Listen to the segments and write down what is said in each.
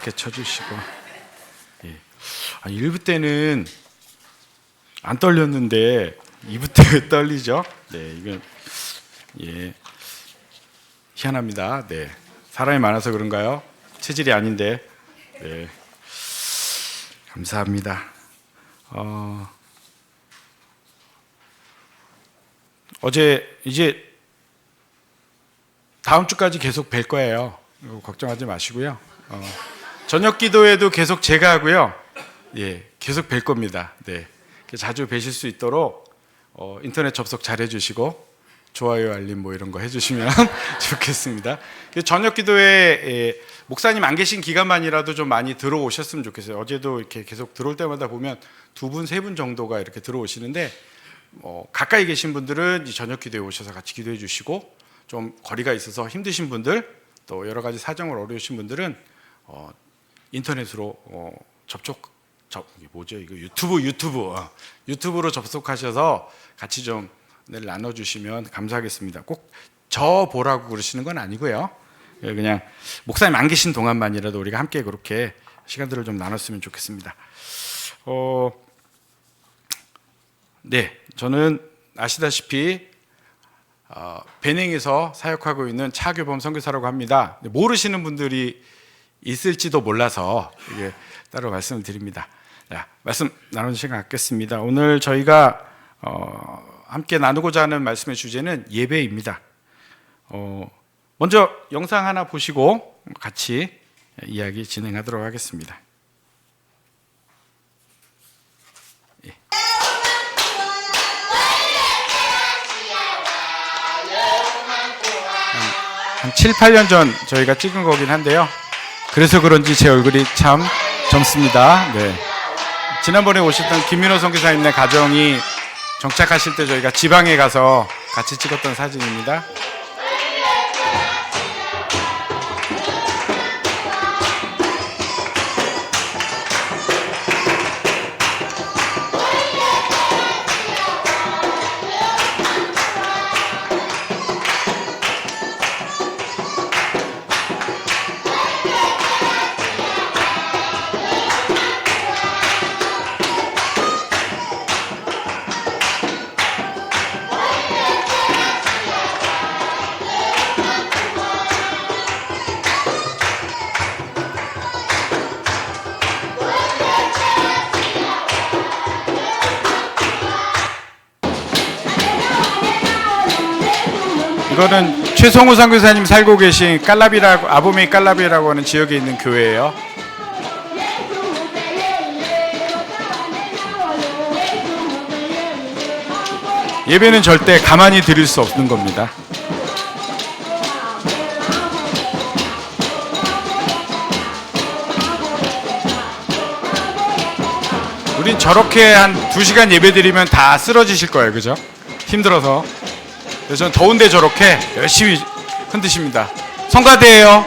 이렇게 쳐주시고. 예. 1부 때는 안 떨렸는데 2부 때 왜 떨리죠? 네, 이건 희한합니다. 네, 사람이 많아서 그런가요? 체질이 아닌데. 네, 감사합니다. 어제 이제 다음 주까지 계속 뵐 거예요. 걱정하지 마시고요. 저녁 기도회도 계속 제가 하고요. 예, 계속 뵐 겁니다. 네, 자주 뵈실 수 있도록 인터넷 접속 잘 해주시고 좋아요, 알림 뭐 이런 거 해주시면 좋겠습니다. 저녁 기도회 목사님 안 계신 기간만이라도 좀 많이 들어오셨으면 좋겠어요. 어제도 이렇게 계속 들어올 때마다 보면 2분, 3분 정도가 이렇게 들어오시는데 가까이 계신 분들은 이 저녁 기도에 오셔서 같이 기도해 주시고, 좀 거리가 있어서 힘드신 분들, 또 여러 가지 사정을 어려우신 분들은 인터넷으로 유튜브로 접속하셔서 같이 좀 나눠주시면 감사하겠습니다. 꼭 저 보라고 그러시는 건 아니고요. 그냥 목사님 안 계신 동안만이라도 우리가 함께 그렇게 시간들을 좀 나눴으면 좋겠습니다. 네, 저는 아시다시피 배냉에서 사역하고 있는 차교범 선교사라고 합니다. 모르시는 분들이 있을지도 몰라서 이게 따로 말씀을 드립니다. 자, 말씀 나누는 시간 갖겠습니다. 오늘 저희가 함께 나누고자 하는 말씀의 주제는 예배입니다. 먼저 영상 하나 보시고 같이 이야기 진행하도록 하겠습니다. 한 7, 8년 전 저희가 찍은 거긴 한데요. 그래서 그런지 제 얼굴이 참 젊습니다. 네. 지난번에 오셨던 김민호 선교사님네 가정이 정착하실 때 저희가 지방에 가서 같이 찍었던 사진입니다. 이거는 최성우 선교사님 살고 계신 깔라비라고, 아보메이 깔라비라고 하는 지역에 있는 교회예요. 예배는 절대 가만히 드릴 수 없는 겁니다. 우린 저렇게 한 2시간 예배 드리면 다 쓰러지실 거예요. 그죠? 힘들어서. 그래서 저는 더운데 저렇게 열심히 흔드십니다. 성가대예요.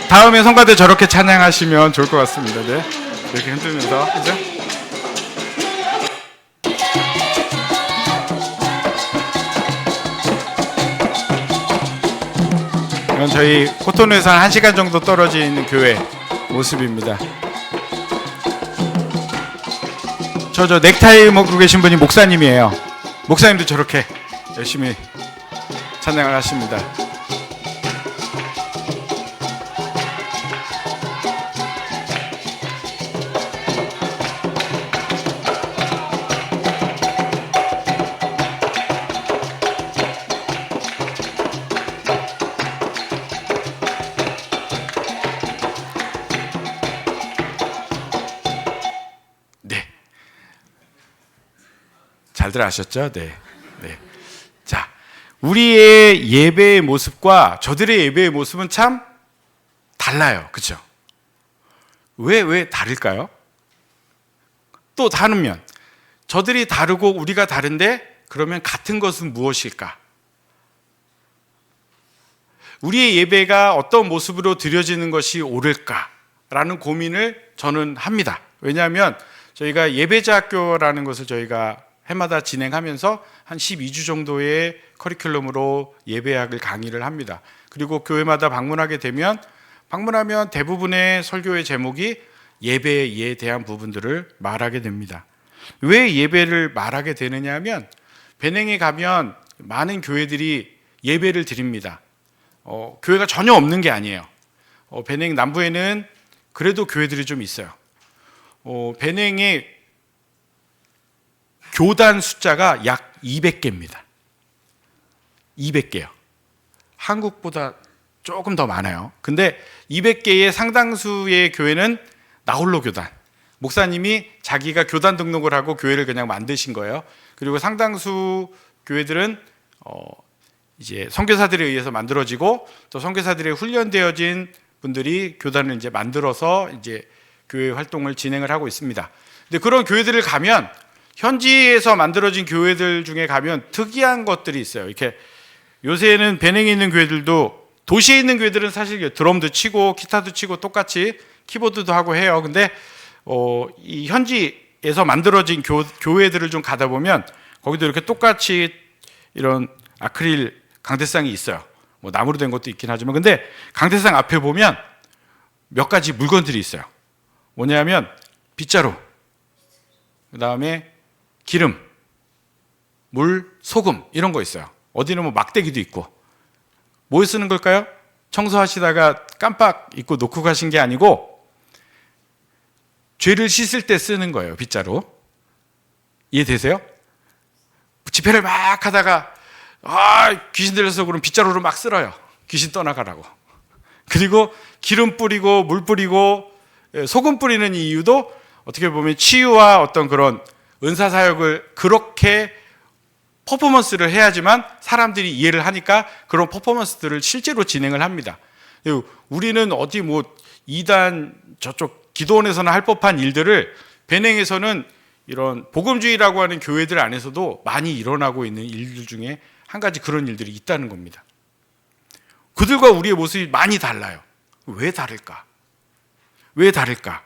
다음에 성가대 저렇게 찬양하시면 좋을 것 같습니다. 네, 이렇게 흔들면서, 그죠? 이건 저희 코토누에서 한 1시간 정도 떨어져 있는 교회 모습입니다. 저 넥타이 먹고 계신 분이 목사님이에요. 목사님도 저렇게 열심히 찬양을 하십니다. 네, 잘들 아셨죠? 네. 자, 우리의 예배의 모습과 저들의 예배의 모습은 참 달라요. 그렇죠? 왜 다를까요? 또 다른 면, 저들이 다르고 우리가 다른데 그러면 같은 것은 무엇일까? 우리의 예배가 어떤 모습으로 드려지는 것이 옳을까라는 고민을 저는 합니다. 왜냐하면 저희가 예배자 학교라는 것을 저희가 해마다 진행하면서 한 12주 정도의 커리큘럼으로 예배학을 강의를 합니다. 그리고 교회마다 방문하게 되면 방문하면 대부분의 설교의 제목이 예배에 대한 부분들을 말하게 됩니다. 왜 예배를 말하게 되느냐 하면 베냉에 가면 많은 교회들이 예배를 드립니다. 교회가 전혀 없는 게 아니에요. 베냉 남부에는 그래도 교회들이 좀 있어요. 베냉의 교단 숫자가 약 200개입니다. 200개요. 한국보다 조금 더 많아요. 근데 200개의 상당수의 교회는 나홀로 교단. 목사님이 자기가 교단 등록을 하고 교회를 그냥 만드신 거예요. 그리고 상당수 교회들은 이제 선교사들에 의해서 만들어지고 또 선교사들에 훈련되어진 분들이 교단을 이제 만들어서 이제 교회 활동을 진행을 하고 있습니다. 근데 그런 교회들을 가면 현지에서 만들어진 교회들 중에 가면 특이한 것들이 있어요. 이렇게 요새는 베냉에 있는 교회들도 도시에 있는 교회들은 사실 드럼도 치고 기타도 치고 똑같이 키보드도 하고 해요. 근데 이 현지에서 만들어진 교회들을 좀 가다 보면 거기도 이렇게 똑같이 이런 아크릴 강대상이 있어요. 뭐 나무로 된 것도 있긴 하지만 근데 강대상 앞에 보면 몇 가지 물건들이 있어요. 뭐냐면 빗자루, 그 다음에 기름, 물, 소금 이런 거 있어요. 어디는 뭐 막대기도 있고. 뭐에 쓰는 걸까요? 청소하시다가 깜빡 잊고 놓고 가신 게 아니고 죄를 씻을 때 쓰는 거예요. 빗자루. 이해되세요? 집회를 막 하다가 귀신 들려서 그럼 빗자루로 막 쓸어요. 귀신 떠나가라고. 그리고 기름 뿌리고 물 뿌리고 소금 뿌리는 이유도 어떻게 보면 치유와 어떤 그런 은사 사역을 그렇게 퍼포먼스를 해야지만 사람들이 이해를 하니까 그런 퍼포먼스들을 실제로 진행을 합니다. 우리는 어디 뭐 이단 저쪽 기도원에서는 할 법한 일들을 베냉에서는 이런 복음주의라고 하는 교회들 안에서도 많이 일어나고 있는 일들 중에 한 가지 그런 일들이 있다는 겁니다. 그들과 우리의 모습이 많이 달라요. 왜 다를까? 왜 다를까?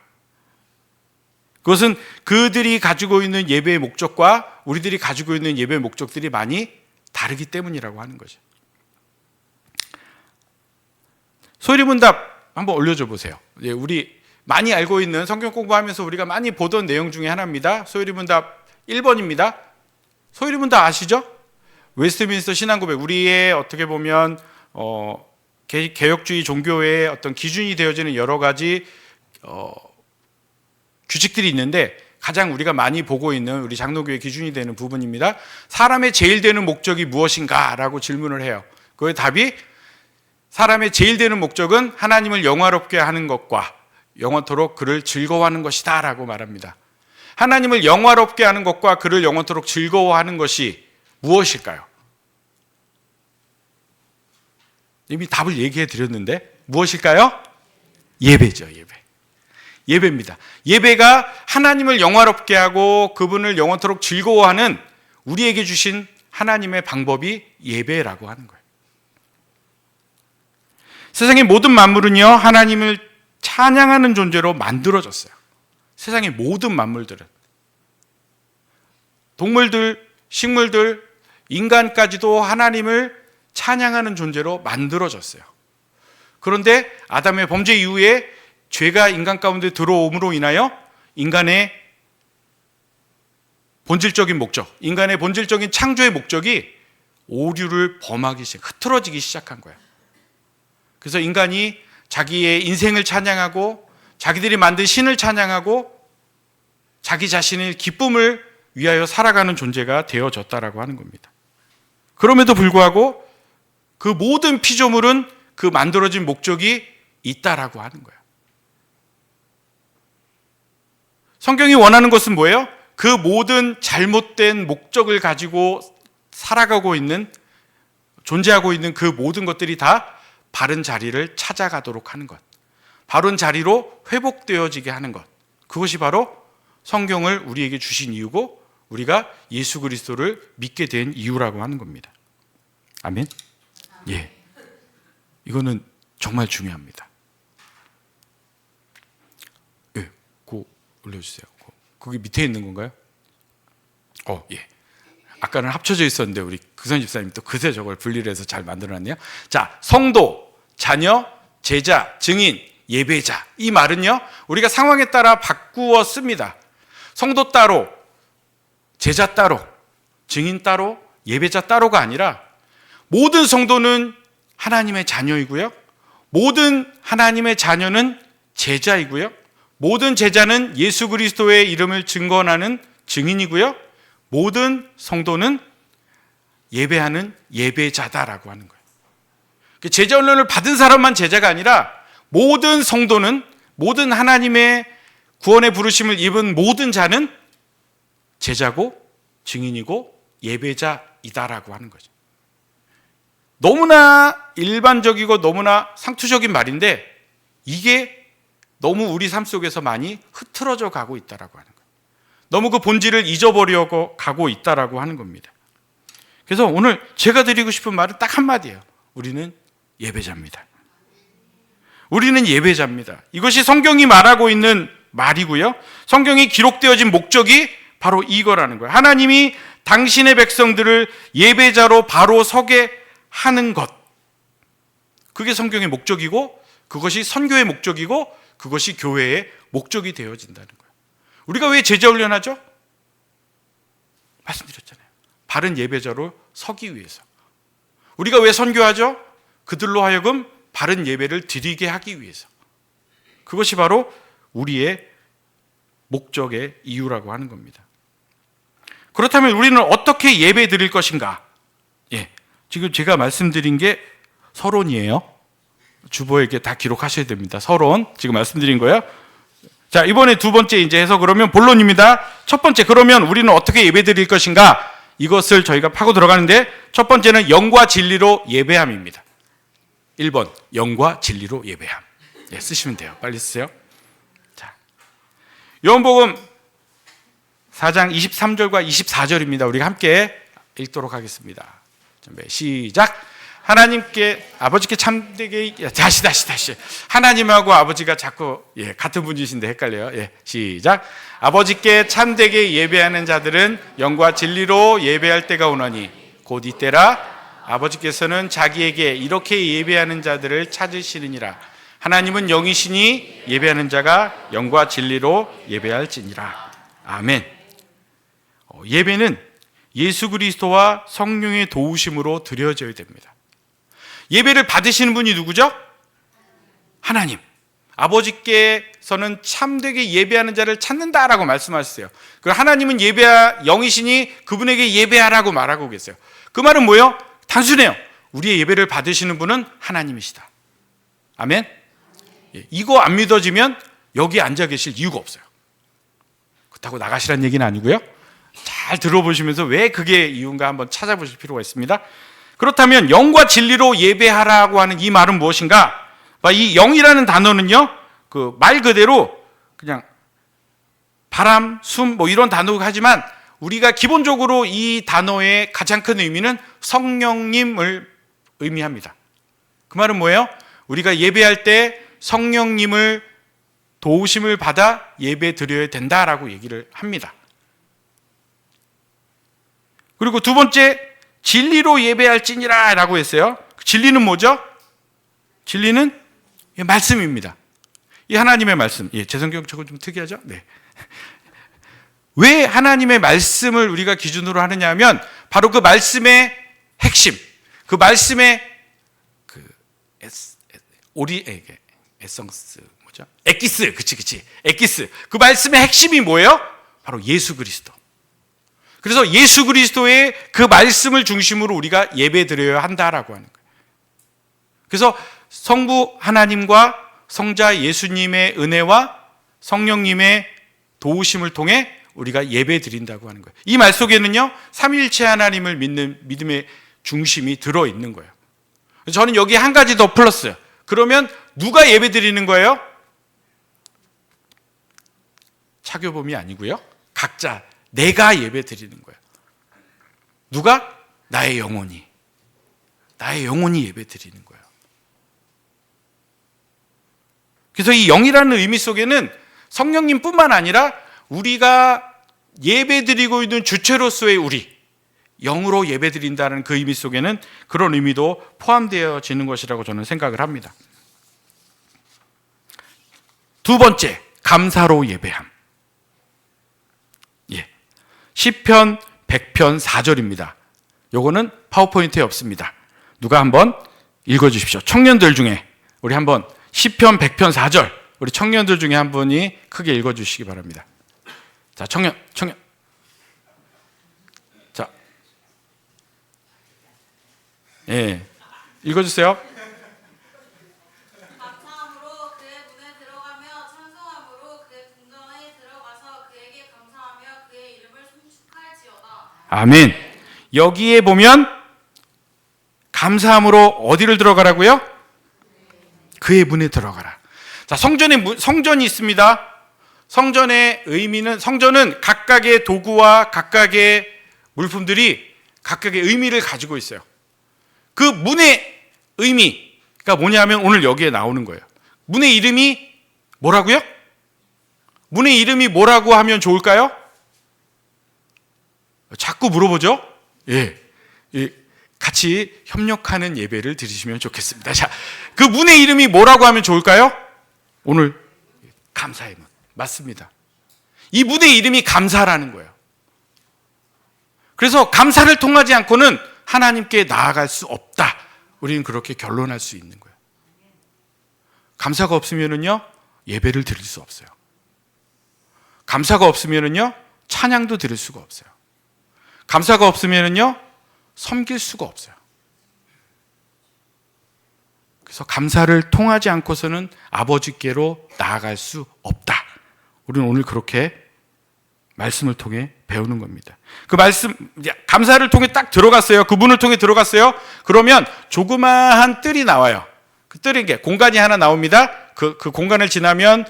그것은 그들이 가지고 있는 예배의 목적과 우리들이 가지고 있는 예배의 목적들이 많이 다르기 때문이라고 하는 거죠. 소리문답 한번 올려줘 보세요. 우리 많이 알고 있는 성경 공부하면서 우리가 많이 보던 내용 중에 하나입니다. 소리문답 1번입니다. 소리문답 아시죠? 웨스트민스터 신앙고백, 우리의 어떻게 보면 개혁주의 종교의 어떤 기준이 되어지는 여러 가지 규칙들이 있는데 가장 우리가 많이 보고 있는 우리 장로교의 기준이 되는 부분입니다. 사람의 제일 되는 목적이 무엇인가? 라고 질문을 해요. 그의 답이 사람의 제일 되는 목적은 하나님을 영화롭게 하는 것과 영원토록 그를 즐거워하는 것이다 라고 말합니다. 하나님을 영화롭게 하는 것과 그를 영원토록 즐거워하는 것이 무엇일까요? 이미 답을 얘기해 드렸는데 무엇일까요? 예배죠. 예배입니다. 예배가 하나님을 영화롭게 하고 그분을 영원토록 즐거워하는 우리에게 주신 하나님의 방법이 예배라고 하는 거예요. 세상의 모든 만물은요, 하나님을 찬양하는 존재로 만들어졌어요. 세상의 모든 만물들은. 동물들, 식물들, 인간까지도 하나님을 찬양하는 존재로 만들어졌어요. 그런데 아담의 범죄 이후에 죄가 인간 가운데 들어옴으로 인하여 인간의 본질적인 목적, 인간의 본질적인 창조의 목적이 오류를 범하기 시작, 흐트러지기 시작한 거예요. 그래서 인간이 자기의 인생을 찬양하고 자기들이 만든 신을 찬양하고 자기 자신의 기쁨을 위하여 살아가는 존재가 되어졌다라고 하는 겁니다. 그럼에도 불구하고 그 모든 피조물은 그 만들어진 목적이 있다라고 하는 거예요. 성경이 원하는 것은 뭐예요? 그 모든 잘못된 목적을 가지고 살아가고 있는, 존재하고 있는 그 모든 것들이 다 바른 자리를 찾아가도록 하는 것, 바른 자리로 회복되어지게 하는 것, 그것이 바로 성경을 우리에게 주신 이유고 우리가 예수 그리스도를 믿게 된 이유라고 하는 겁니다. 아멘? 예, 이거는 정말 중요합니다. 예, 그 올려주세요. 거기 밑에 있는 건가요? 예. 아까는 합쳐져 있었는데 우리 그선 집사님 또 그새 저걸 분리를 해서 잘 만들어놨네요. 자, 성도, 자녀, 제자, 증인, 예배자. 이 말은요, 우리가 상황에 따라 바꾸어 씁니다. 성도 따로, 제자 따로, 증인 따로, 예배자 따로가 아니라 모든 성도는 하나님의 자녀이고요. 모든 하나님의 자녀는 제자이고요. 모든 제자는 예수 그리스도의 이름을 증거하는 증인이고요. 모든 성도는 예배하는 예배자다라고 하는 거예요. 제자 훈련을 받은 사람만 제자가 아니라 모든 성도는, 모든 하나님의 구원의 부르심을 입은 모든 자는 제자고 증인이고 예배자이다라고 하는 거죠. 너무나 일반적이고 너무나 상투적인 말인데 이게 너무 우리 삶 속에서 많이 흐트러져 가고 있다라고 하는 거예요. 너무 그 본질을 잊어버리고 가고 있다라고 하는 겁니다. 그래서 오늘 제가 드리고 싶은 말은 딱 한마디예요. 우리는 예배자입니다. 우리는 예배자입니다. 이것이 성경이 말하고 있는 말이고요. 성경이 기록되어진 목적이 바로 이거라는 거예요. 하나님이 당신의 백성들을 예배자로 바로 서게 하는 것. 그게 성경의 목적이고 그것이 선교의 목적이고 그것이 교회의 목적이 되어진다는 거예요. 우리가 왜 제자 훈련하죠? 말씀드렸잖아요. 바른 예배자로 서기 위해서. 우리가 왜 선교하죠? 그들로 하여금 바른 예배를 드리게 하기 위해서. 그것이 바로 우리의 목적의 이유라고 하는 겁니다. 그렇다면 우리는 어떻게 예배 드릴 것인가? 지금 제가 말씀드린 게 서론이에요. 주보에게 다 기록하셔야 됩니다. 서론, 지금 말씀드린 거예요. 자, 이번에 두 번째 이제 해서 그러면 본론입니다. 첫 번째, 그러면 우리는 어떻게 예배 드릴 것인가? 이것을 저희가 파고 들어가는데 첫 번째는 영과 진리로 예배함입니다. 1번, 영과 진리로 예배함. 쓰시면 돼요. 빨리 쓰세요. 자, 요한복음 4장 23절과 24절입니다. 우리가 함께 읽도록 하겠습니다. 준비, 시작. 하나님께, 아버지께 참되게, 다시. 하나님하고 아버지가 자꾸, 같은 분이신데 헷갈려요. 시작. 아버지께 참되게 예배하는 자들은 영과 진리로 예배할 때가 오나니 곧 이때라. 아버지께서는 자기에게 이렇게 예배하는 자들을 찾으시느니라. 하나님은 영이시니 예배하는 자가 영과 진리로 예배할지니라. 아멘. 예배는 예수 그리스도와 성령의 도우심으로 드려져야 됩니다. 예배를 받으시는 분이 누구죠? 하나님. 아버지께서는 참되게 예배하는 자를 찾는다라고 말씀하셨어요. 그 하나님은 영이시니 그분에게 예배하라고 말하고 계세요. 그 말은 뭐예요? 단순해요. 우리의 예배를 받으시는 분은 하나님이시다. 아멘. 이거 안 믿어지면 여기 앉아 계실 이유가 없어요. 그렇다고 나가시란 얘기는 아니고요. 잘 들어보시면서 왜 그게 이유인가 한번 찾아보실 필요가 있습니다. 그렇다면 영과 진리로 예배하라고 하는 이 말은 무엇인가? 이 영이라는 단어는요, 그 말 그대로 그냥 바람, 숨 이런 단어가 하지만 우리가 기본적으로 이 단어의 가장 큰 의미는 성령님을 의미합니다. 그 말은 뭐예요? 우리가 예배할 때 성령님을 도우심을 받아 예배 드려야 된다라고 얘기를 합니다. 그리고 두 번째, 진리로 예배할지니라 라고 했어요. 진리는 뭐죠? 진리는 말씀입니다. 이 하나님의 말씀. 제 성경 저거 좀 특이하죠? 네. 왜 하나님의 말씀을 우리가 기준으로 하느냐 하면 바로 그 말씀의 핵심, 그 말씀의 에센스 뭐죠? 엑기스, 그치. 엑기스. 그 말씀의 핵심이 뭐예요? 바로 예수 그리스도. 그래서 예수 그리스도의 그 말씀을 중심으로 우리가 예배드려야 한다라고 하는 거예요. 그래서 성부 하나님과 성자 예수님의 은혜와 성령님의 도우심을 통해 우리가 예배드린다고 하는 거예요. 이 말 속에는요, 삼위일체 하나님을 믿는 믿음의 중심이 들어있는 거예요. 저는 여기 한 가지 더 플러스. 그러면 누가 예배드리는 거예요? 차교범이 아니고요. 각자 내가 예배 드리는 거예요. 누가? 나의 영혼이 예배 드리는 거예요. 그래서 이 영이라는 의미 속에는 성령님뿐만 아니라 우리가 예배 드리고 있는 주체로서의 우리, 영으로 예배 드린다는 그 의미 속에는 그런 의미도 포함되어지는 것이라고 저는 생각을 합니다. 두 번째, 감사로 예배함. 예. 시편 100편 4절입니다. 요거는 파워포인트에 없습니다. 누가 한번 읽어주십시오. 청년들 중에 우리 한번 시편 100편 4절 우리 청년들 중에 한 분이 크게 읽어주시기 바랍니다. 자, 청년. 자, 예, 읽어주세요. 감사함으로 그의 문에 들어가며 찬송함으로 그의 궁전에 들어가서 그에게 감사하며 그의 이름을 송축할지어다. 아멘. 여기에 보면 감사함으로 어디를 들어가라고요? 그의 문에 들어가라. 자, 성전이 있습니다. 성전의 의미는, 성전은 각각의 도구와 각각의 물품들이 각각의 의미를 가지고 있어요. 그 문의 의미가 뭐냐면 오늘 여기에 나오는 거예요. 문의 이름이 뭐라고요? 문의 이름이 뭐라고 하면 좋을까요? 자꾸 물어보죠? 예. 같이 협력하는 예배를 드리시면 좋겠습니다. 자, 그 문의 이름이 뭐라고 하면 좋을까요? 오늘 감사의 문. 맞습니다. 이 문의 이름이 감사라는 거예요. 그래서 감사를 통하지 않고는 하나님께 나아갈 수 없다. 우리는 그렇게 결론할 수 있는 거예요. 감사가 없으면은요, 예배를 드릴 수 없어요. 감사가 없으면은요, 찬양도 드릴 수가 없어요. 감사가 없으면은요, 섬길 수가 없어요. 그래서 감사를 통하지 않고서는 아버지께로 나아갈 수 없다. 우리는 오늘 그렇게 말씀을 통해 배우는 겁니다. 그 말씀, 감사를 통해 딱 들어갔어요. 그 문을 통해 들어갔어요. 그러면 조그마한 뜰이 나와요. 그 뜰인 게 공간이 하나 나옵니다. 그 공간을 지나면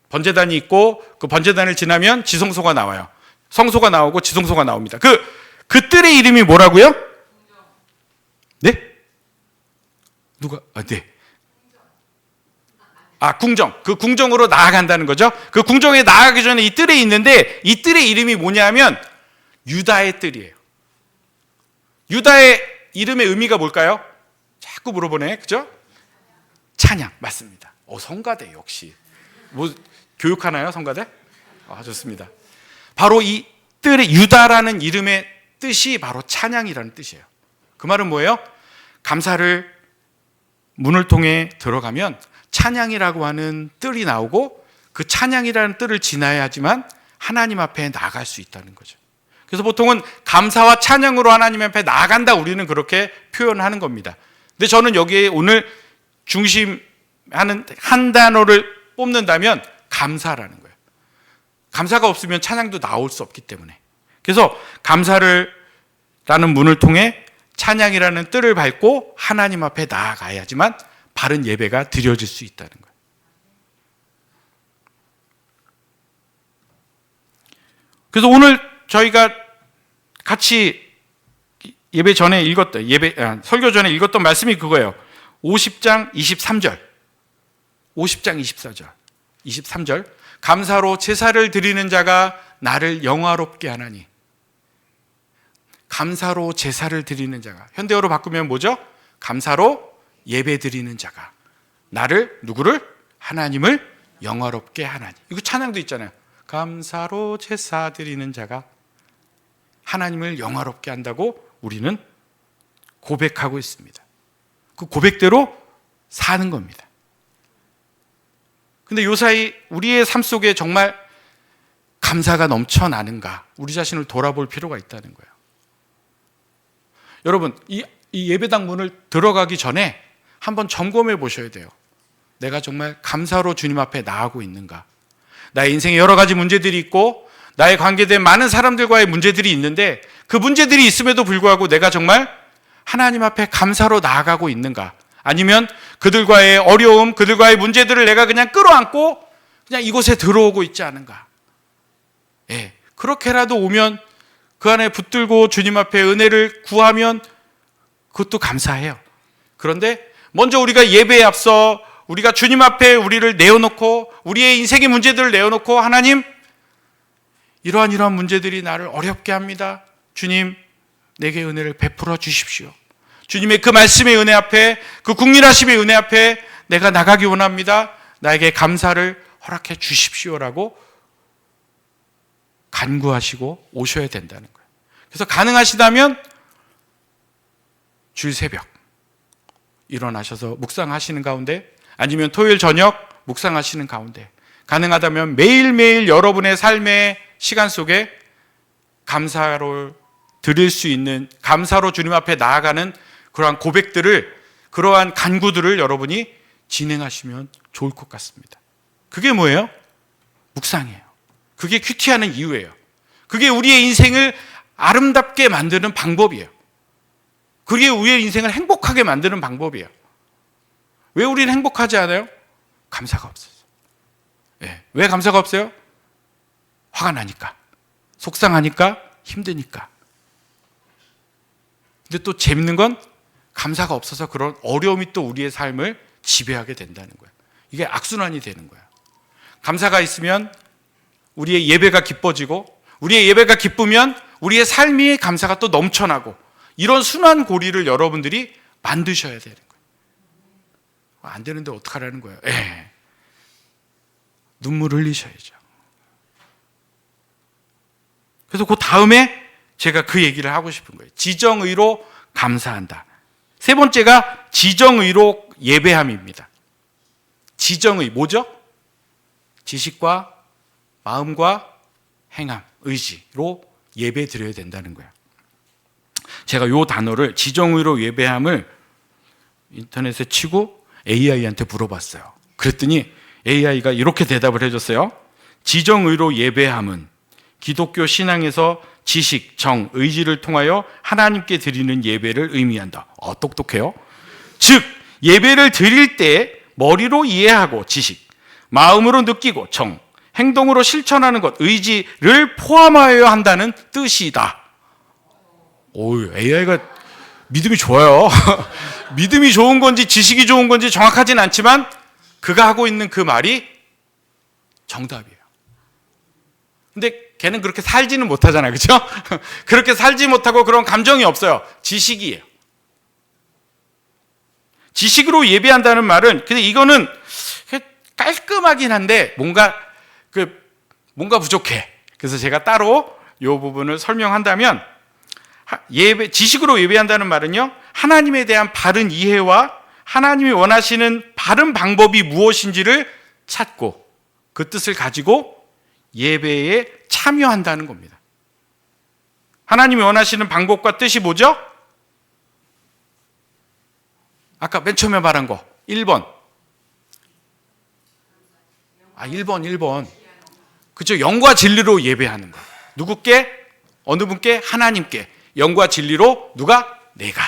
번제단이 있고 그 번제단을 지나면 지성소가 나와요. 성소가 나오고 지성소가 나옵니다. 그 뜰의 이름이 뭐라고요? 네? 누가? 네. 궁정. 그 궁정으로 나아간다는 거죠. 그 궁정에 나아가기 전에 이 뜰에 있는데 이 뜰의 이름이 뭐냐면 유다의 뜰이에요. 유다의 이름의 의미가 뭘까요? 자꾸 물어보네. 그죠? 찬양. 맞습니다. 성가대 역시. 뭐 교육하나요, 성가대? 좋습니다. 바로 이 뜰의 유다라는 이름의 뜻이 바로 찬양이라는 뜻이에요. 그 말은 뭐예요? 감사를 문을 통해 들어가면 찬양이라고 하는 뜰이 나오고 그 찬양이라는 뜰을 지나야지만 하나님 앞에 나아갈 수 있다는 거죠. 그래서 보통은 감사와 찬양으로 하나님 앞에 나아간다, 우리는 그렇게 표현하는 겁니다. 근데 저는 여기에 오늘 중심하는 한 단어를 뽑는다면 감사라는 거예요. 감사가 없으면 찬양도 나올 수 없기 때문에. 그래서 감사를 라는 문을 통해 찬양이라는 뜰을 밟고 하나님 앞에 나아가야지만 바른 예배가 드려질 수 있다는 거예요. 그래서 오늘 저희가 같이 예배 전에 설교 전에 읽었던 말씀이 그거예요. 50장 23절. 50장 23절. 감사로 제사를 드리는 자가 나를 영화롭게 하나니. 감사로 제사를 드리는 자가. 현대어로 바꾸면 뭐죠? 감사로 예배 드리는 자가 누구를? 하나님을 영화롭게 하나니. 이거 찬양도 있잖아요. 감사로 제사 드리는 자가 하나님을 영화롭게 한다고 우리는 고백하고 있습니다. 그 고백대로 사는 겁니다. 근데 요사이 우리의 삶 속에 정말 감사가 넘쳐나는가, 우리 자신을 돌아볼 필요가 있다는 거예요. 여러분, 이 예배당 문을 들어가기 전에 한번 점검해 보셔야 돼요. 내가 정말 감사로 주님 앞에 나아가고 있는가? 나의 인생에 여러 가지 문제들이 있고 나의 관계된 많은 사람들과의 문제들이 있는데 그 문제들이 있음에도 불구하고 내가 정말 하나님 앞에 감사로 나아가고 있는가? 아니면 그들과의 어려움, 그들과의 문제들을 내가 그냥 끌어안고 그냥 이곳에 들어오고 있지 않은가? 예, 그렇게라도 오면 그 안에 붙들고 주님 앞에 은혜를 구하면 그것도 감사해요. 그런데 먼저 우리가 예배에 앞서 우리가 주님 앞에 우리를 내어놓고 우리의 인생의 문제들을 내어놓고 하나님, 이러한 문제들이 나를 어렵게 합니다. 주님, 내게 은혜를 베풀어 주십시오. 주님의 그 말씀의 은혜 앞에, 그 국률하심의 은혜 앞에 내가 나가기 원합니다. 나에게 감사를 허락해 주십시오라고 간구하시고 오셔야 된다는 거예요. 그래서 가능하시다면 주일 새벽 일어나셔서 묵상하시는 가운데, 아니면 토요일 저녁 묵상하시는 가운데, 가능하다면 매일매일 여러분의 삶의 시간 속에 감사를 드릴 수 있는, 감사로 주님 앞에 나아가는 그러한 고백들을, 그러한 간구들을 여러분이 진행하시면 좋을 것 같습니다. 그게 뭐예요? 묵상이에요. 그게 큐티하는 이유예요. 그게 우리의 인생을 아름답게 만드는 방법이에요. 그게 우리의 인생을 행복하게 만드는 방법이에요. 왜 우리는 행복하지 않아요? 감사가 없어서. 예. 왜 감사가 없어요? 화가 나니까, 속상하니까, 힘드니까. 근데 또 재밌는 건 감사가 없어서 그런 어려움이 또 우리의 삶을 지배하게 된다는 거예요. 이게 악순환이 되는 거예요. 감사가 있으면 우리의 예배가 기뻐지고, 우리의 예배가 기쁘면 우리의 삶이 감사가 또 넘쳐나고, 이런 순환 고리를 여러분들이 만드셔야 되는 거예요. 안 되는데 어떡하라는 거예요? 예. 눈물 흘리셔야죠. 그래서 그 다음에 제가 그 얘기를 하고 싶은 거예요. 지정의로 감사한다. 세 번째가 지정의로 예배함입니다. 지정의, 뭐죠? 지식과 마음과 행함, 의지로 예배 드려야 된다는 거예요. 제가 이 단어를, 지정의로 예배함을 인터넷에 치고 AI한테 물어봤어요. 그랬더니 AI가 이렇게 대답을 해줬어요. 지정의로 예배함은 기독교 신앙에서 지식, 정, 의지를 통하여 하나님께 드리는 예배를 의미한다. 똑똑해요. 즉, 예배를 드릴 때 머리로 이해하고 지식, 마음으로 느끼고 정, 행동으로 실천하는 것, 의지를 포함하여야 한다는 뜻이다. 오, AI가 믿음이 좋아요. 믿음이 좋은 건지 지식이 좋은 건지 정확하진 않지만 그가 하고 있는 그 말이 정답이에요. 근데 걔는 그렇게 살지는 못하잖아요. 그렇죠? 그렇게 살지 못하고 그런 감정이 없어요. 지식이에요. 지식으로 예배한다는 말은, 근데 이거는 깔끔하긴 한데 뭔가 부족해. 그래서 제가 따로 이 부분을 설명한다면, 지식으로 예배한다는 말은요, 하나님에 대한 바른 이해와 하나님이 원하시는 바른 방법이 무엇인지를 찾고 그 뜻을 가지고 예배에 참여한다는 겁니다. 하나님이 원하시는 방법과 뜻이 뭐죠? 아까 맨 처음에 말한 거 1번. 1번. 그렇죠. 영과 진리로 예배하는 거. 누구께? 어느 분께? 하나님께. 영과 진리로 누가? 내가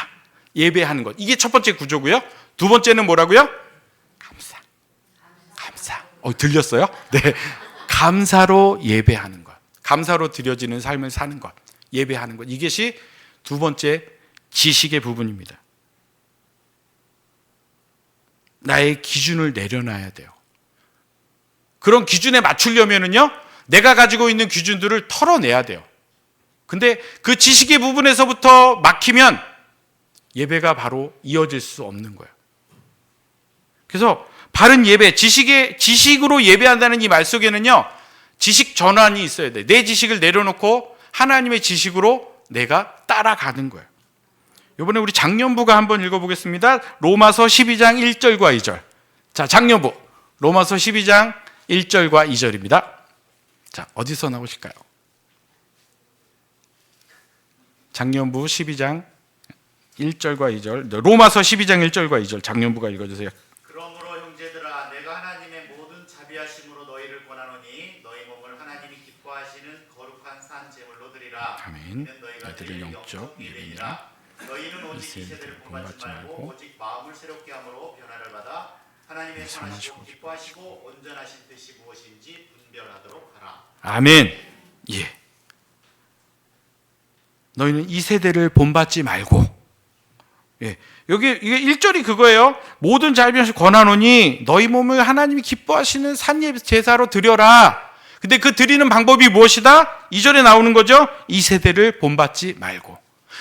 예배하는 것. 이게 첫 번째 구조고요. 두 번째는 뭐라고요? 감사. 들렸어요? 네. 감사로 예배하는 것. 감사로 드려지는 삶을 사는 것. 예배하는 것. 이것이 두 번째 지식의 부분입니다. 나의 기준을 내려놔야 돼요. 그런 기준에 맞추려면은요, 내가 가지고 있는 기준들을 털어내야 돼요. 근데 그 지식의 부분에서부터 막히면 예배가 바로 이어질 수 없는 거예요. 그래서 바른 예배, 지식으로 예배한다는 이 말 속에는요, 지식 전환이 있어야 돼. 내 지식을 내려놓고 하나님의 지식으로 내가 따라가는 거예요. 이번에 우리 장년부가 한번 읽어보겠습니다. 로마서 12장 1절과 2절. 자, 장년부. 로마서 12장 1절과 2절입니다. 자, 어디서 나오실까요? 장년부 12장 1절과 2절. 로마서 12장 1절과 2절. 장년부가 읽어주세요. 그러므로 형제들아, 내가 하나님의 모든 자비하심으로 너희를 권하노니 너희 몸을 하나님이 기뻐하시는 거룩한 산 제물로 드리라. 아멘. 이는 너희가 너희들의 드릴 영적 예배니라. 너희는 오직 이 세대를 본받지 본받지 말고 말고 오직 마음을 새롭게 함으로 변화를 받아 하나님의 선하시고 기뻐하시고 온전하신 뜻이 무엇인지 분별하도록 하라. 아멘. 예. 너희는 이 세대를 본받지 말고. 예. 이게 1절이 그거예요. 모든 자비하심 권하노니 너희 몸을 하나님이 기뻐하시는 산예배 제사로 드려라. 근데 그 드리는 방법이 무엇이다? 2절에 나오는 거죠. 이 세대를 본받지 말고.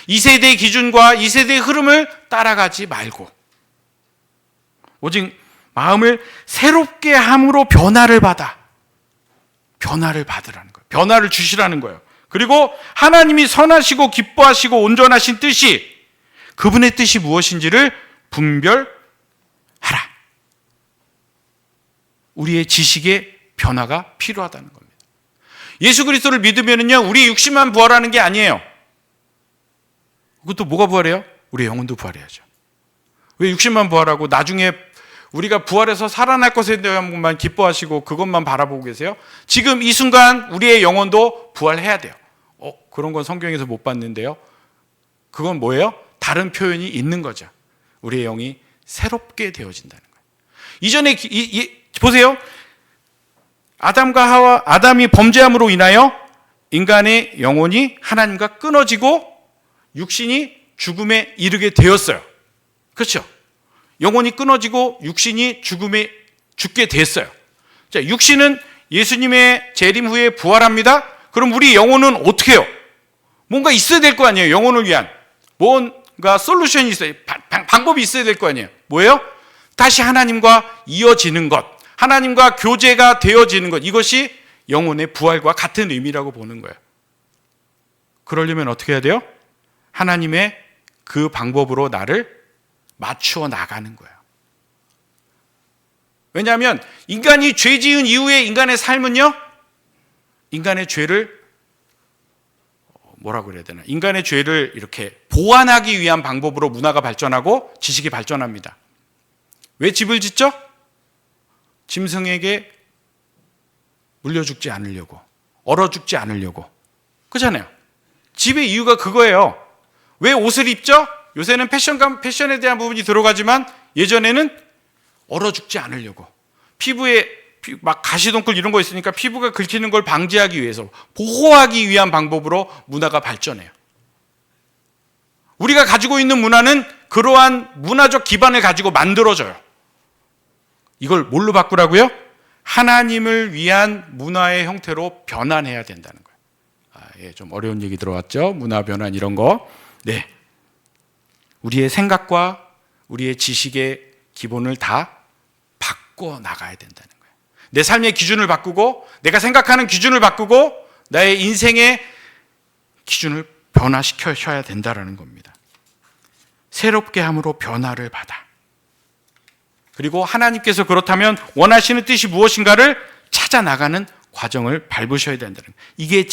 이 세대의 기준과 이 세대의 흐름을 따라가지 말고. 오직 마음을 새롭게 함으로 변화를 받아. 변화를 받으라는 거예요. 변화를 주시라는 거예요. 그리고 하나님이 선하시고 기뻐하시고 온전하신 뜻이, 그분의 뜻이 무엇인지를 분별하라. 우리의 지식의 변화가 필요하다는 겁니다. 예수 그리스도를 믿으면요, 우리 육신만 부활하는 게 아니에요. 그것도 뭐가 부활해요? 우리 영혼도 부활해야죠. 왜 육신만 부활하고 나중에 우리가 부활해서 살아날 것에 대한만 기뻐하시고 그것만 바라보고 계세요? 지금 이 순간 우리의 영혼도 부활해야 돼요. 그런 건 성경에서 못 봤는데요. 그건 뭐예요? 다른 표현이 있는 거죠. 우리의 영이 새롭게 되어진다는 거예요. 이전에 보세요. 아담이 범죄함으로 인하여 인간의 영혼이 하나님과 끊어지고 육신이 죽음에 이르게 되었어요. 그렇죠? 영혼이 끊어지고 육신이 죽음에 죽게 됐어요. 자, 육신은 예수님의 재림 후에 부활합니다. 그럼 우리 영혼은 어떻게 해요? 뭔가 있어야 될 거 아니에요. 영혼을 위한 뭔가 솔루션이 있어요. 방법이 있어야 될 거 아니에요. 뭐예요? 다시 하나님과 이어지는 것, 하나님과 교제가 되어지는 것, 이것이 영혼의 부활과 같은 의미라고 보는 거예요. 그러려면 어떻게 해야 돼요? 하나님의 그 방법으로 나를 맞추어 나가는 거예요. 왜냐하면 인간이 죄 지은 이후에 인간의 삶은요, 인간의 죄를 뭐라고 그래야 되나? 인간의 죄를 이렇게 보완하기 위한 방법으로 문화가 발전하고 지식이 발전합니다. 왜 집을 짓죠? 짐승에게 물려 죽지 않으려고, 얼어 죽지 않으려고. 그렇잖아요. 집의 이유가 그거예요. 왜 옷을 입죠? 요새는 패션에 대한 부분이 들어가지만 예전에는 얼어 죽지 않으려고. 피부에 막 가시동굴 이런 거 있으니까 피부가 긁히는 걸 방지하기 위해서, 보호하기 위한 방법으로 문화가 발전해요. 우리가 가지고 있는 문화는 그러한 문화적 기반을 가지고 만들어져요. 이걸 뭘로 바꾸라고요? 하나님을 위한 문화의 형태로 변환해야 된다는 거예요. 좀 어려운 얘기 들어왔죠? 문화 변환 이런 거. 네. 우리의 생각과 우리의 지식의 기본을 다 바꿔 나가야 된다는 거예요. 내 삶의 기준을 바꾸고, 내가 생각하는 기준을 바꾸고, 나의 인생의 기준을 변화시켜야 된다는 겁니다. 새롭게 함으로 변화를 받아. 그리고 하나님께서 그렇다면 원하시는 뜻이 무엇인가를 찾아 나가는 과정을 밟으셔야 된다는 거예요. 이게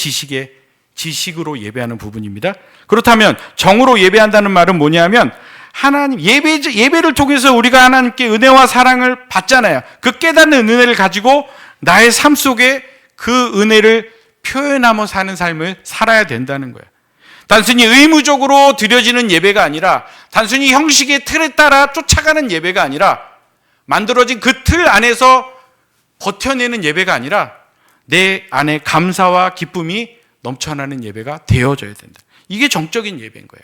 지식으로 예배하는 부분입니다. 그렇다면 정으로 예배한다는 말은 뭐냐면, 하나님 예배를 통해서 우리가 하나님께 은혜와 사랑을 받잖아요. 그 깨닫는 은혜를 가지고 나의 삶 속에 그 은혜를 표현하며 사는 삶을 살아야 된다는 거예요. 단순히 의무적으로 드려지는 예배가 아니라, 단순히 형식의 틀에 따라 쫓아가는 예배가 아니라, 만들어진 그 틀 안에서 버텨내는 예배가 아니라 내 안에 감사와 기쁨이 넘쳐나는 예배가 되어져야 된다. 이게 정적인 예배인 거예요.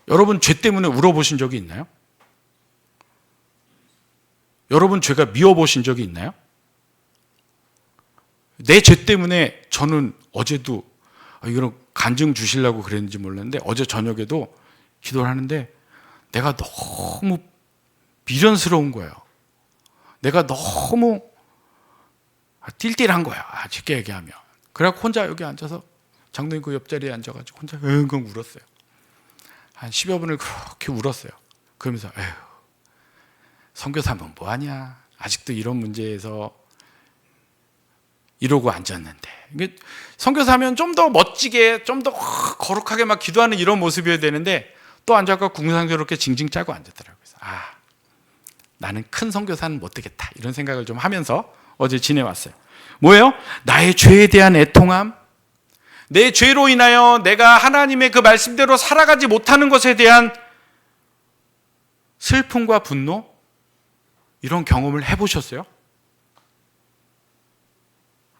여러분 죄 때문에 울어보신 적이 있나요? 여러분 죄가 미워보신 적이 있나요? 내 죄 때문에 저는 어제도, 이거는 간증 주시려고 그랬는지 몰랐는데, 어제 저녁에도 기도를 하는데 내가 너무 미련스러운 거예요. 내가 너무 띨띨한 거야. 쉽게 얘기하면. 그래갖고 혼자 여기 앉아서, 장로님 그 옆자리에 앉아가지고 혼자 엉엉 울었어요. 한 10여 분을 그렇게 울었어요. 그러면서 에휴, 선교사면 뭐하냐. 아직도 이런 문제에서 이러고 앉았는데. 이게 선교사면 좀 더 멋지게, 좀 더 거룩하게 막 기도하는 이런 모습이어야 되는데, 또 앉아서 궁상스럽게 징징 짜고 앉았더라고요. 그래서 나는 큰 선교사는 못 되겠다, 이런 생각을 좀 하면서 어제 지내왔어요. 뭐예요? 나의 죄에 대한 애통함, 내 죄로 인하여 내가 하나님의 그 말씀대로 살아가지 못하는 것에 대한 슬픔과 분노, 이런 경험을 해보셨어요?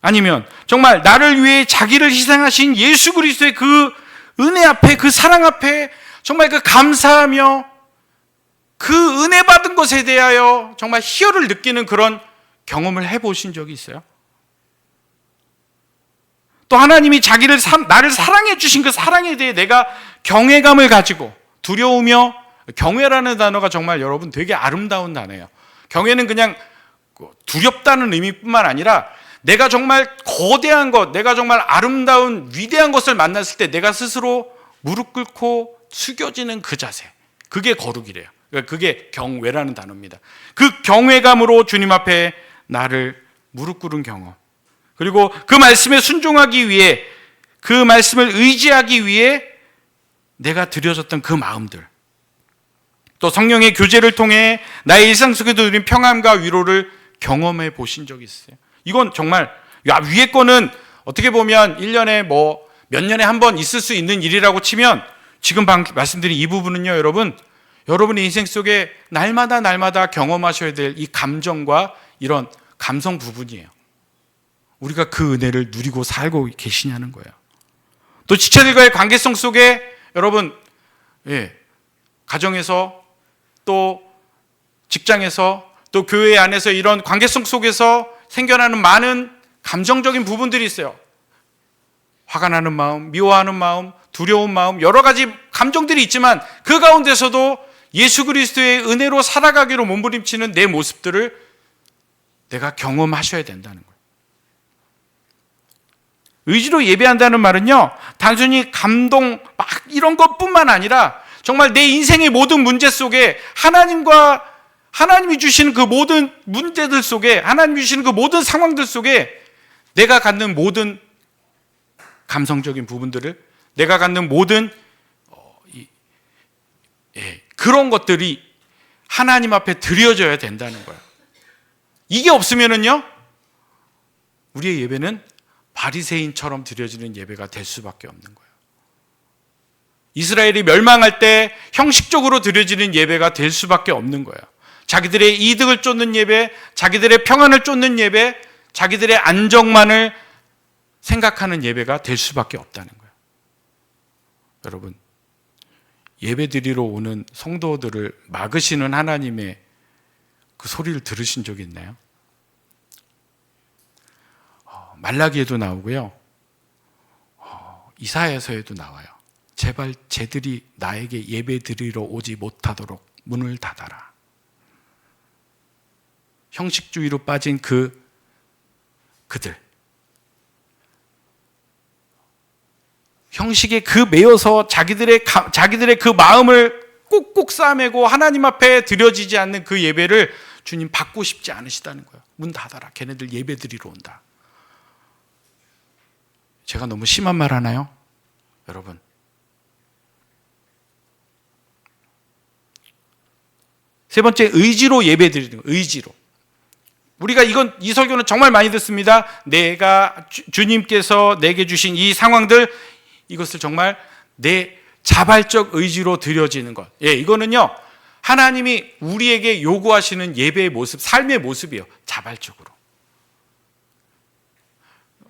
아니면 정말 나를 위해 자기를 희생하신 예수 그리스도의 그 은혜 앞에, 그 사랑 앞에 정말 그 감사하며 그 은혜 받은 것에 대하여 정말 희열을 느끼는 그런 경험을 해보신 적이 있어요? 또 하나님이 나를 사랑해 주신 그 사랑에 대해 내가 경외감을 가지고 두려우며 경외라는 단어가 정말 여러분 되게 아름다운 단어예요. 경외는 그냥 두렵다는 의미뿐만 아니라 내가 정말 거대한 것, 내가 정말 아름다운 위대한 것을 만났을 때 내가 스스로 무릎 꿇고 숙여지는 그 자세, 그게 거룩이래요. 그러니까 그게 경외라는 단어입니다. 그 경외감으로 주님 앞에 나를 무릎 꿇은 경험, 그리고 그 말씀에 순종하기 위해, 그 말씀을 의지하기 위해 내가 드려졌던 그 마음들, 또 성령의 교제를 통해 나의 일상 속에도 누린 평안과 위로를 경험해 보신 적이 있어요. 이건 정말 위에 거는 어떻게 보면 1년에 몇 년에 한 번 있을 수 있는 일이라고 치면, 지금 말씀드린 이 부분은요, 여러분의 인생 속에 날마다 경험하셔야 될 이 감정과 이런 감성 부분이에요. 우리가 그 은혜를 누리고 살고 계시냐는 거예요. 또 지체들과의 관계성 속에 여러분, 가정에서 또 직장에서 또 교회 안에서 이런 관계성 속에서 생겨나는 많은 감정적인 부분들이 있어요. 화가 나는 마음, 미워하는 마음, 두려운 마음, 여러 가지 감정들이 있지만 그 가운데서도 예수 그리스도의 은혜로 살아가기로 몸부림치는 내 모습들을 내가 경험하셔야 된다는 거예요. 의지로 예배한다는 말은요, 단순히 감동 막 이런 것뿐만 아니라 정말 내 인생의 모든 문제 속에 하나님이 주시는 그 모든 문제들 속에, 하나님이 주시는 그 모든 상황들 속에 내가 갖는 모든 감성적인 부분들을, 내가 갖는 모든 그런 것들이 하나님 앞에 드려져야 된다는 거예요. 이게 없으면은요, 우리의 예배는 바리새인처럼 드려지는 예배가 될 수밖에 없는 거예요. 이스라엘이 멸망할 때 형식적으로 드려지는 예배가 될 수밖에 없는 거예요. 자기들의 이득을 쫓는 예배, 자기들의 평안을 쫓는 예배, 자기들의 안정만을 생각하는 예배가 될 수밖에 없다는 거예요. 여러분, 예배 드리러 오는 성도들을 막으시는 하나님의 그 소리를 들으신 적이 있나요? 말라기에도 나오고요, 이사야서에도 나와요. 제발 쟤들이 나에게 예배 드리러 오지 못하도록 문을 닫아라. 형식주의로 빠진 그들, 형식에 매여서 자기들의 그 마음을 꾹꾹 싸매고 하나님 앞에 드려지지 않는 그 예배를 주님 받고 싶지 않으시다는 거예요. 문 닫아라. 걔네들 예배 드리러 온다. 제가 너무 심한 말 하나요? 여러분, 세 번째, 의지로 예배 드리는 거예요. 의지로. 우리가 이 설교는 정말 많이 듣습니다. 주님께서 내게 주신 이 상황들, 이것을 정말 내 자발적 의지로 드려지는 것. 이거는요, 하나님이 우리에게 요구하시는 예배의 모습, 삶의 모습이에요. 자발적으로.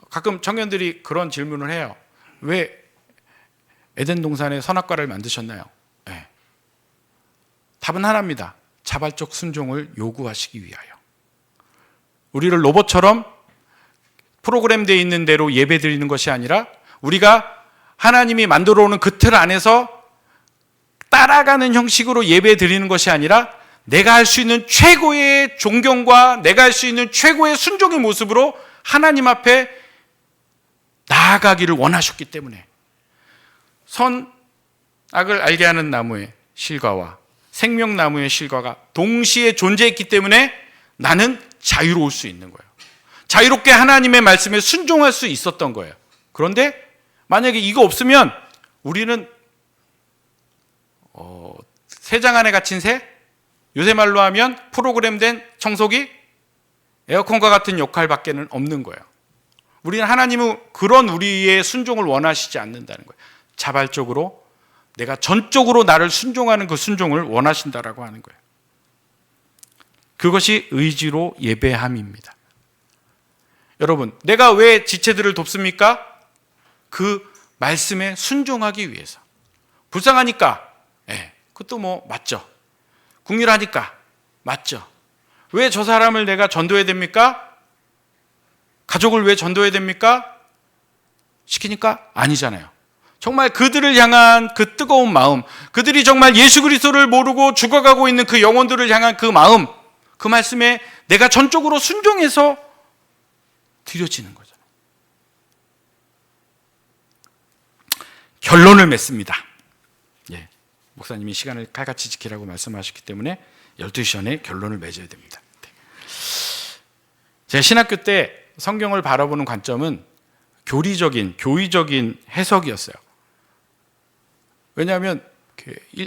가끔 청년들이 그런 질문을 해요. 왜 에덴 동산에 선악과를 만드셨나요? 답은 하나입니다. 자발적 순종을 요구하시기 위하여. 우리를 로봇처럼 프로그램되어 있는 대로 예배 드리는 것이 아니라, 우리가 하나님이 만들어 오는 그 틀 안에서 따라가는 형식으로 예배 드리는 것이 아니라, 내가 할 수 있는 최고의 존경과 내가 할 수 있는 최고의 순종의 모습으로 하나님 앞에 나아가기를 원하셨기 때문에, 선악을 알게 하는 나무의 실과와 생명나무의 실과가 동시에 존재했기 때문에 나는 자유로울 수 있는 거예요. 자유롭게 하나님의 말씀에 순종할 수 있었던 거예요. 그런데 만약에 이거 없으면 우리는 새장 안에 갇힌 새, 요새 말로 하면 프로그램된 청소기, 에어컨과 같은 역할밖에는 없는 거예요. 우리는 하나님은 그런 우리의 순종을 원하시지 않는다는 거예요. 자발적으로 내가 전적으로 나를 순종하는 그 순종을 원하신다라고 하는 거예요. 그것이 의지로 예배함입니다. 여러분, 내가 왜 지체들을 돕습니까? 그 말씀에 순종하기 위해서. 불쌍하니까, 그것도 맞죠. 국률하니까, 맞죠. 왜 저 사람을 내가 전도해야 됩니까? 가족을 왜 전도해야 됩니까? 시키니까? 아니잖아요. 정말 그들을 향한 그 뜨거운 마음, 그들이 정말 예수 그리스도를 모르고 죽어가고 있는 그 영혼들을 향한 그 마음, 그 말씀에 내가 전적으로 순종해서 드려지는 거죠. 결론을 맺습니다. 예, 목사님이 시간을 칼같이 지키라고 말씀하셨기 때문에 12시 전에 결론을 맺어야 됩니다. 제가 신학교 때 성경을 바라보는 관점은 교리적인 해석이었어요. 왜냐하면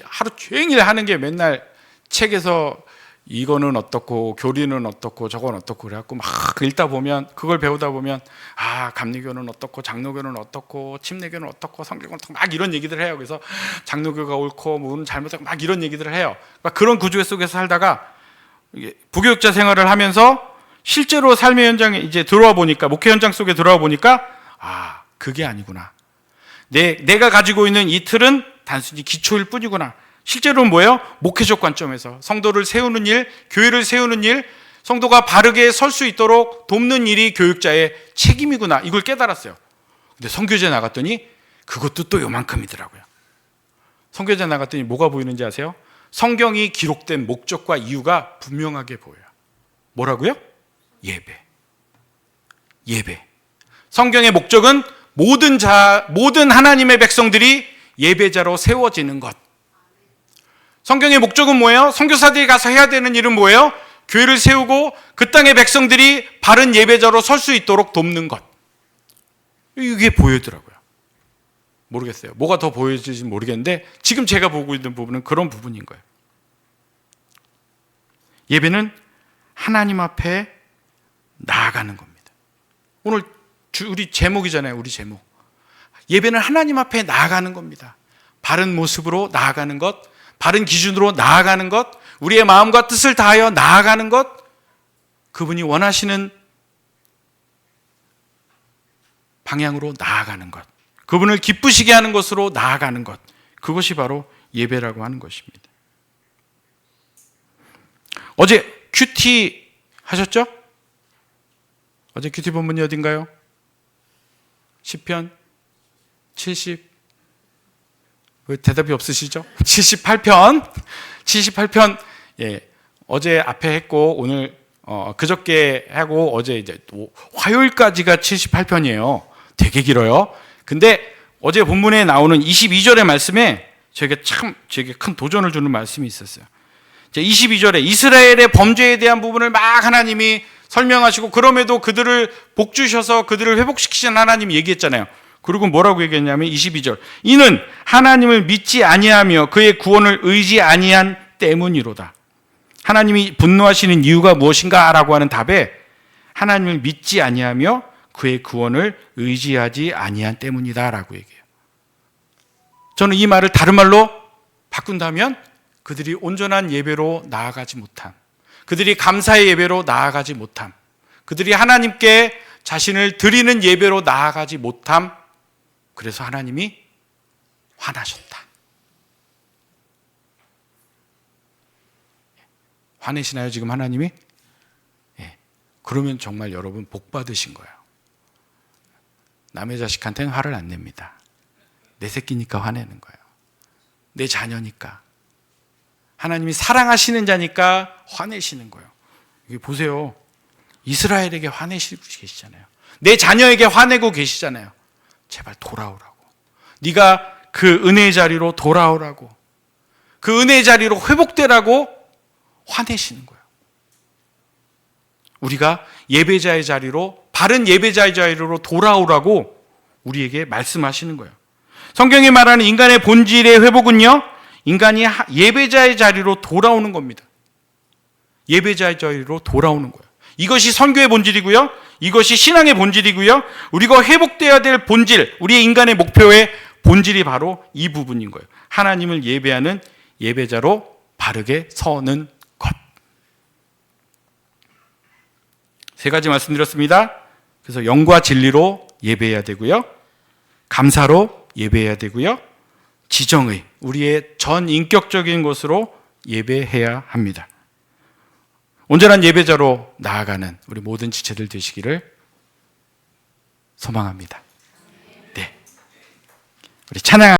하루 종일 하는 게 맨날 책에서 이거는 어떻고 교리는 어떻고 저건 어떻고 그래갖고 막 읽다 보면, 그걸 배우다 보면 감리교는 어떻고 장로교는 어떻고 침례교는 어떻고 성경은 어떻고 막 이런 얘기들 해요. 그래서 장로교가 옳고 뭐는 잘못하고 막 이런 얘기들을 해요. 그러니까 그런 구조 속에서 살다가 부교육자 생활을 하면서 실제로 삶의 현장에 이제 들어와 보니까, 목회 현장 속에 들어와 보니까 그게 아니구나. 내가 가지고 있는 이 틀은 단순히 기초일 뿐이구나. 실제로는 뭐예요? 목회적 관점에서 성도를 세우는 일, 교회를 세우는 일, 성도가 바르게 설 수 있도록 돕는 일이 교육자의 책임이구나. 이걸 깨달았어요. 근데 선교제 나갔더니 그것도 또 요만큼이더라고요. 선교제 나갔더니 뭐가 보이는지 아세요? 성경이 기록된 목적과 이유가 분명하게 보여요. 뭐라고요? 예배. 성경의 목적은 모든 하나님의 백성들이 예배자로 세워지는 것. 성경의 목적은 뭐예요? 선교사들이 가서 해야 되는 일은 뭐예요? 교회를 세우고 그 땅의 백성들이 바른 예배자로 설 수 있도록 돕는 것. 이게 보이더라고요. 모르겠어요. 뭐가 더 보여질지 모르겠는데 지금 제가 보고 있는 부분은 그런 부분인 거예요. 예배는 하나님 앞에 나아가는 겁니다. 오늘 우리 제목이잖아요. 우리 제목. 예배는 하나님 앞에 나아가는 겁니다. 바른 모습으로 나아가는 것, 바른 기준으로 나아가는 것, 우리의 마음과 뜻을 다하여 나아가는 것, 그분이 원하시는 방향으로 나아가는 것, 그분을 기쁘시게 하는 것으로 나아가는 것, 그것이 바로 예배라고 하는 것입니다. 어제 큐티 하셨죠? 어제 큐티 본문이 어딘가요? 시편 70, 왜 대답이 없으시죠? 78편. 예, 어제 앞에 했고 오늘 그저께 하고 어제 이제 화요일까지가 78편이에요. 되게 길어요. 근데 어제 본문에 나오는 22절의 말씀에 저에게 큰 도전을 주는 말씀이 있었어요. 22절에 이스라엘의 범죄에 대한 부분을 막 하나님이 설명하시고, 그럼에도 그들을 복 주셔서 그들을 회복시키신 하나님이 얘기했잖아요. 그리고 뭐라고 얘기했냐면 22절, 이는 하나님을 믿지 아니하며 그의 구원을 의지 아니한 때문이로다. 하나님이 분노하시는 이유가 무엇인가? 라고 하는 답에 하나님을 믿지 아니하며 그의 구원을 의지하지 아니한 때문이다 라고 얘기해요. 저는 이 말을 다른 말로 바꾼다면 그들이 온전한 예배로 나아가지 못함, 그들이 감사의 예배로 나아가지 못함, 그들이 하나님께 자신을 드리는 예배로 나아가지 못함, 그래서 하나님이 화나셨다. 화내시나요 지금 하나님이? 예. 그러면 정말 여러분 복 받으신 거예요. 남의 자식한테는 화를 안 냅니다. 내 새끼니까 화내는 거예요. 내 자녀니까. 하나님이 사랑하시는 자니까 화내시는 거예요. 이게 보세요. 이스라엘에게 화내시고 계시잖아요. 내 자녀에게 화내고 계시잖아요. 제발 돌아오라고. 네가 그 은혜의 자리로 돌아오라고. 그 은혜의 자리로 회복되라고 화내시는 거예요. 우리가 예배자의 자리로, 바른 예배자의 자리로 돌아오라고 우리에게 말씀하시는 거예요. 성경이 말하는 인간의 본질의 회복은요, 인간이 예배자의 자리로 돌아오는 겁니다. 예배자의 자리로 돌아오는 거예요. 이것이 선교의 본질이고요, 이것이 신앙의 본질이고요, 우리가 회복되어야 될 본질, 우리의 인간의 목표의 본질이 바로 이 부분인 거예요. 하나님을 예배하는 예배자로 바르게 서는 것. 세 가지 말씀드렸습니다. 그래서 영과 진리로 예배해야 되고요, 감사로 예배해야 되고요, 지정의, 우리의 전 인격적인 것으로 예배해야 합니다. 온전한 예배자로 나아가는 우리 모든 지체들 되시기를 소망합니다. 네. 우리 찬양.